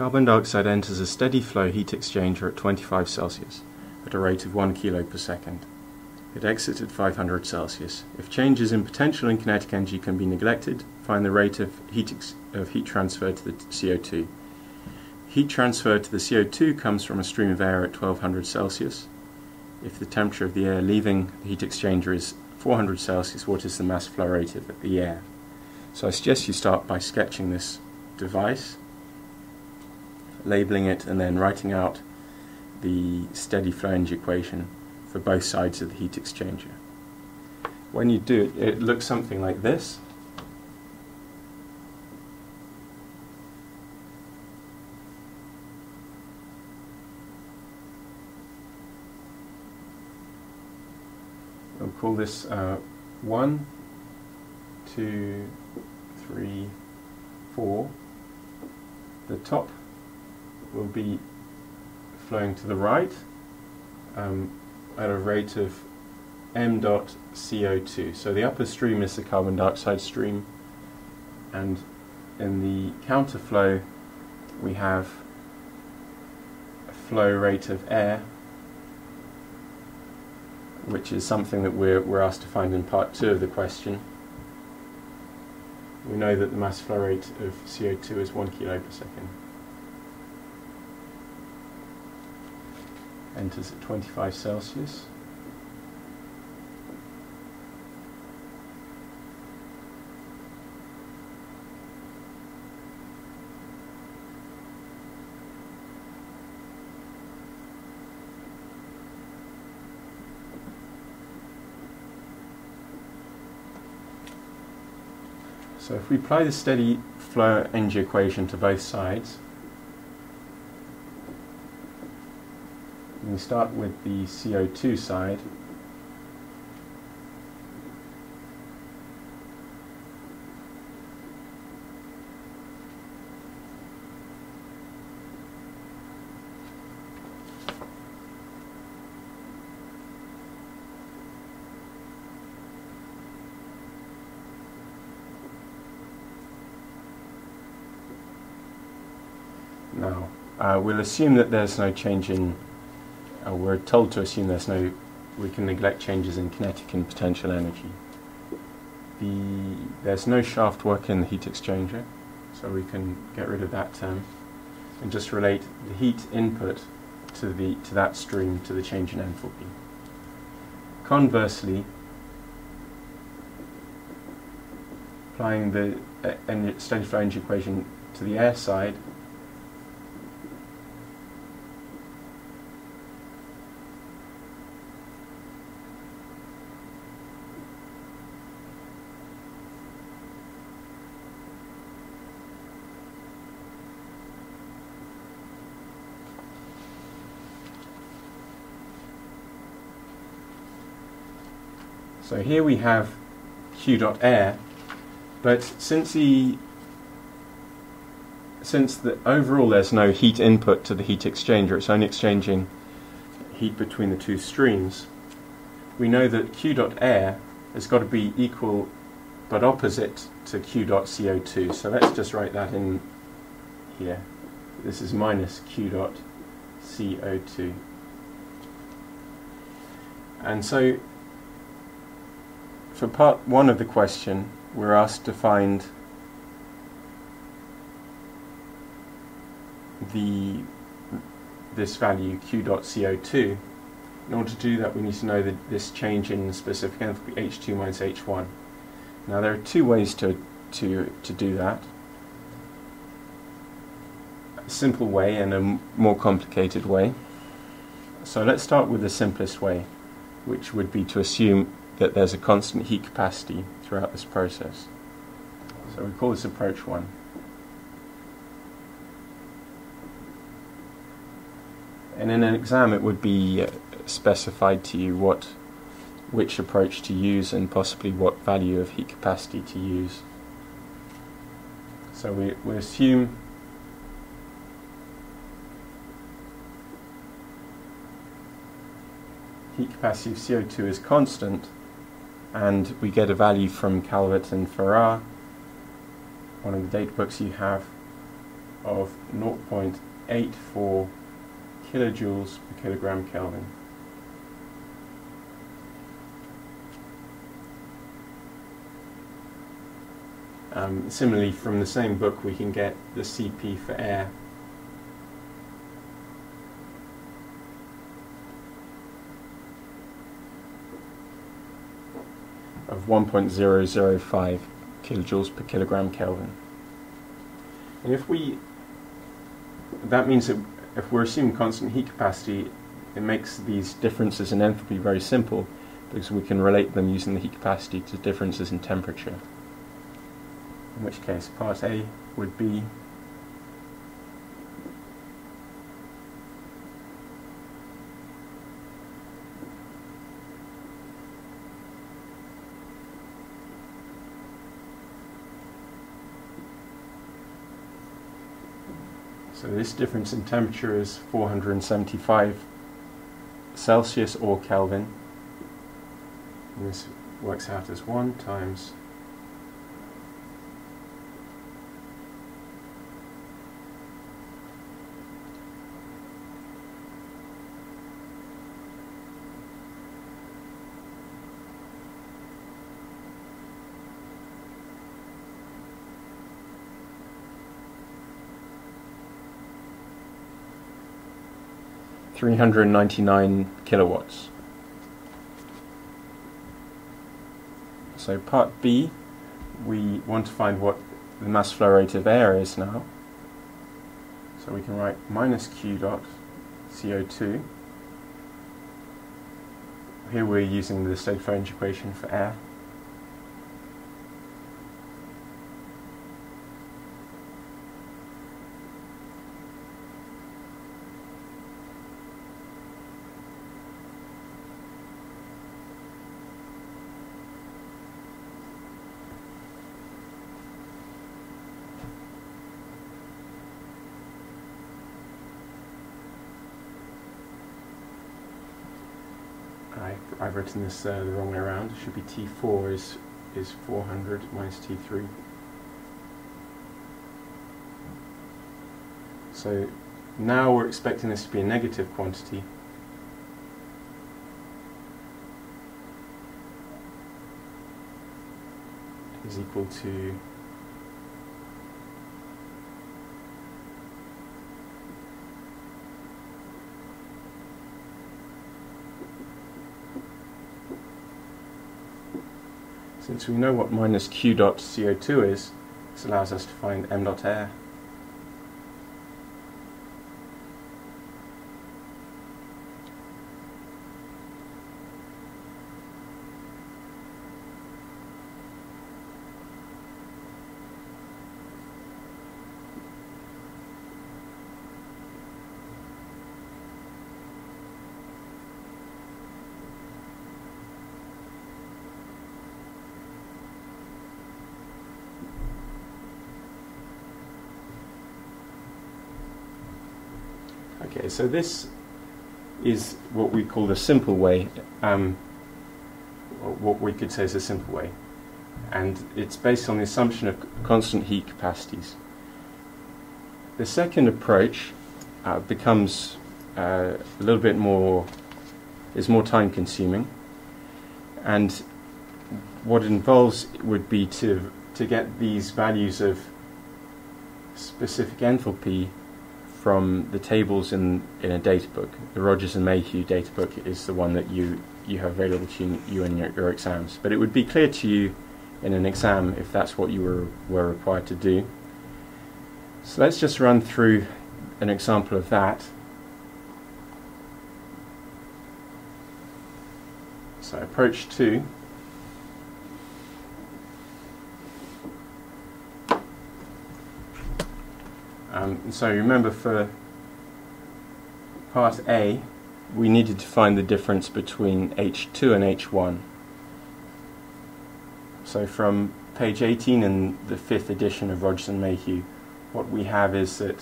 Carbon dioxide enters a steady flow heat exchanger at 25 Celsius at a rate of 1 kilo per second. It exits at 500 Celsius. If changes in potential and kinetic energy can be neglected, find the rate of heat transfer to the CO2. Heat transfer to the CO2 comes from a stream of air at 1200 Celsius. If the temperature of the air leaving the heat exchanger is 400 Celsius, what is the mass flow rate of the air? So I suggest you start by sketching this device, labeling it, and then writing out the steady flow energy equation for both sides of the heat exchanger. When you do it, it looks something like this. We'll call this 1, 2, 3, 4. The top will be flowing to the right at a rate of m dot CO2. So the upper stream is the carbon dioxide stream, and in the counterflow we have a flow rate of air, which is something that we're asked to find in part 2 of the question. We know that the mass flow rate of CO2 is 1 kilo per second. Enters at 25 Celsius. So if we apply the steady flow energy equation to both sides, we start with the CO2 side. Now, we'll assume that there's no change in, we're told to assume we can neglect changes in kinetic and potential energy. There's no shaft work in the heat exchanger, so we can get rid of that term and just relate the heat input to that stream to the change in enthalpy. Conversely, applying the steady flow energy equation to the air side, so here we have Q.Air, but since overall there's no heat input to the heat exchanger, it's only exchanging heat between the two streams, we know that Q.Air has got to be equal but opposite to Q.CO2. So let's just write that in here. This is minus Q.CO2. And so for part 1 of the question, we're asked to find this value Q.CO2. In order to do that, we need to know this change in specific enthalpy H2 minus H1. Now there are 2 ways to do that. A simple way and a more complicated way. So let's start with the simplest way, which would be to assume that there's a constant heat capacity throughout this process. So we call this approach 1. And in an exam it would be specified to you which approach to use and possibly what value of heat capacity to use. So we assume heat capacity of CO2 is constant, and we get a value from Calvert and Farrar, one of the data books you have, of 0.84 kilojoules per kilogram Kelvin. Similarly, from the same book we can get the CP for air of 1.005 kilojoules per kilogram Kelvin. And that means that if we're assuming constant heat capacity, it makes these differences in enthalpy very simple, because we can relate them using the heat capacity to differences in temperature. In which case, part A would be so this difference in temperature is 475 Celsius or Kelvin, and this works out as 1 times 399 kilowatts. So part B, we want to find what the mass flow rate of air is now. So we can write minus q dot CO2. Here we're using the steady flow energy equation for air. I've written this the wrong way around. It should be T4 is 400 minus T3. So now we're expecting this to be a negative quantity. Is equal to since we know what minus q dot CO2 is, this allows us to find m dot air. Okay, so this is what we call the simple way, or what we could say is a simple way, and it's based on the assumption of constant heat capacities. The second approach becomes a little bit more, is more time consuming, and what it involves would be to get these values of specific enthalpy from the tables in a data book. The Rogers and Mayhew data book is the one that you have available to you in your exams. But it would be clear to you in an exam if that's what you were required to do. So let's just run through an example of that. So approach 2. So remember, for part A, we needed to find the difference between H2 and H1. So from page 18 in the 5th edition of Rogers and Mayhew, what we have is that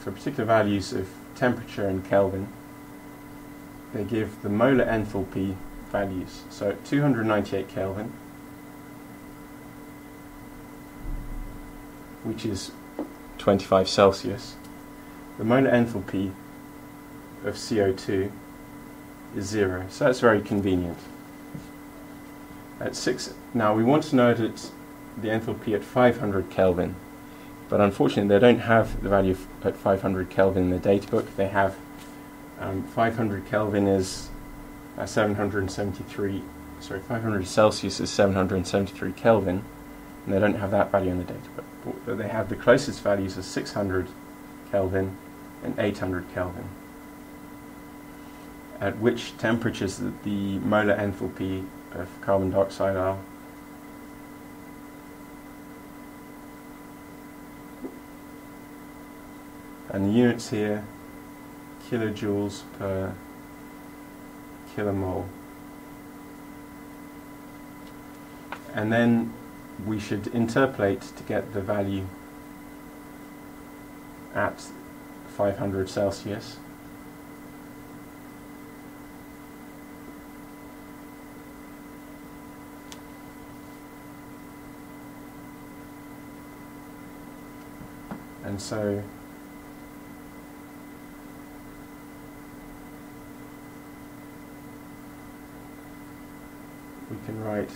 for particular values of temperature in Kelvin, they give the molar enthalpy values. So at 298 Kelvin, which is 25 Celsius, the molar enthalpy of CO2 is 0. So that's very convenient. Now we want to know that the enthalpy at 500 Kelvin, but unfortunately they don't have the value at 500 Kelvin in the databook. They have 500 Kelvin is 500 Celsius is 773 Kelvin, and they don't have that value in the databook. But they have the closest values as 600 Kelvin and 800 Kelvin, at which temperatures the molar enthalpy of carbon dioxide are. And the units here, kilojoules per kilomole. And then we should interpolate to get the value at 500 Celsius. And so we can write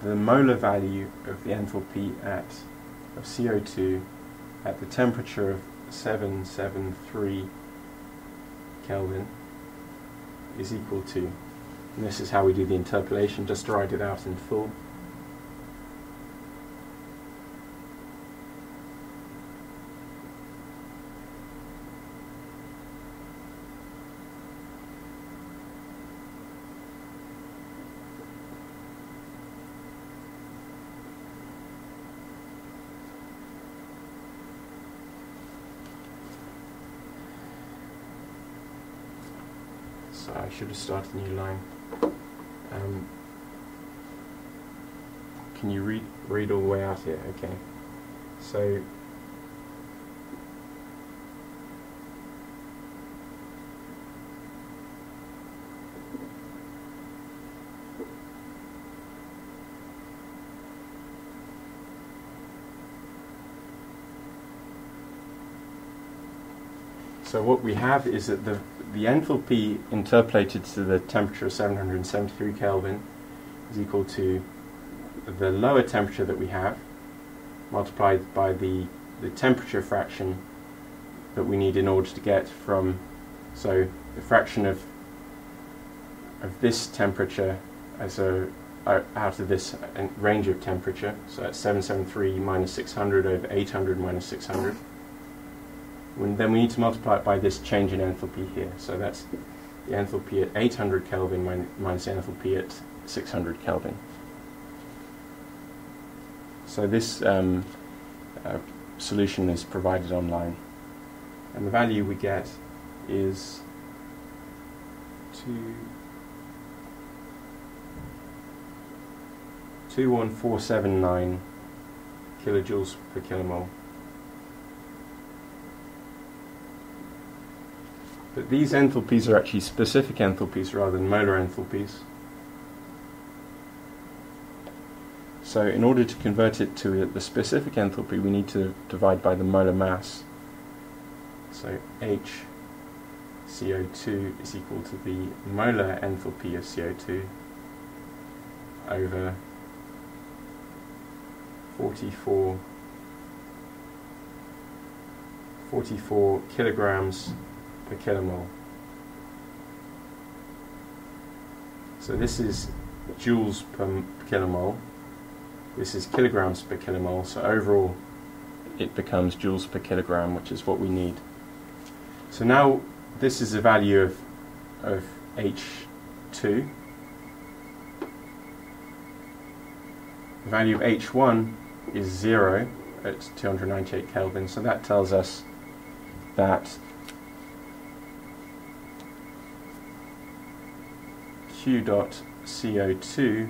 the molar value of the enthalpy of CO2 at the temperature of 773 Kelvin is equal to, and this is how we do the interpolation, just to write it out in full. So I should have started a new line. Can you read all the way out here? Okay. So what we have is that the enthalpy interpolated to the temperature of 773 Kelvin is equal to the lower temperature that we have multiplied by the temperature fraction that we need in order to get from, so the fraction of this temperature as out of this range of temperature, so that's 773 minus 600 over 800 minus 600. Then we need to multiply it by this change in enthalpy here. So that's the enthalpy at 800 Kelvin minus the enthalpy at 600 Kelvin. So this solution is provided online. And the value we get is 21479 kilojoules per kilomole. But these enthalpies are actually specific enthalpies rather than molar enthalpies. So in order to convert it to the specific enthalpy, we need to divide by the molar mass. So HCO2 is equal to the molar enthalpy of CO2 over 44 kilograms per kilomole. So this is joules per kilomole, this is kilograms per kilomole, so overall it becomes joules per kilogram, which is what we need. So now this is the value of H2. The value of H1 is 0 at 298 Kelvin, so that tells us that Q.CO2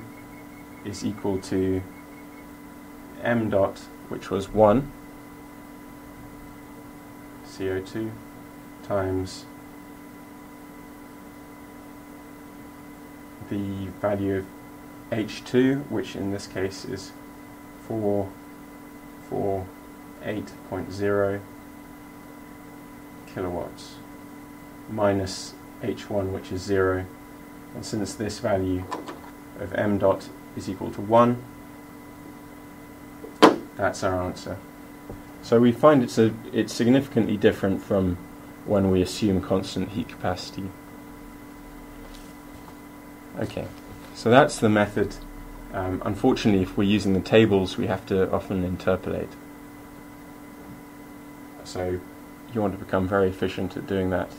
is equal to m dot, which was 1 CO2 times the value of H2, which in this case is 4 8.0 kilowatts minus H1, which is 0, and since this value of m dot is equal to 1, that's our answer. So we find it's significantly different from when we assume constant heat capacity. Okay, so that's the method. Unfortunately, if we're using the tables, we have to often interpolate. So you want to become very efficient at doing that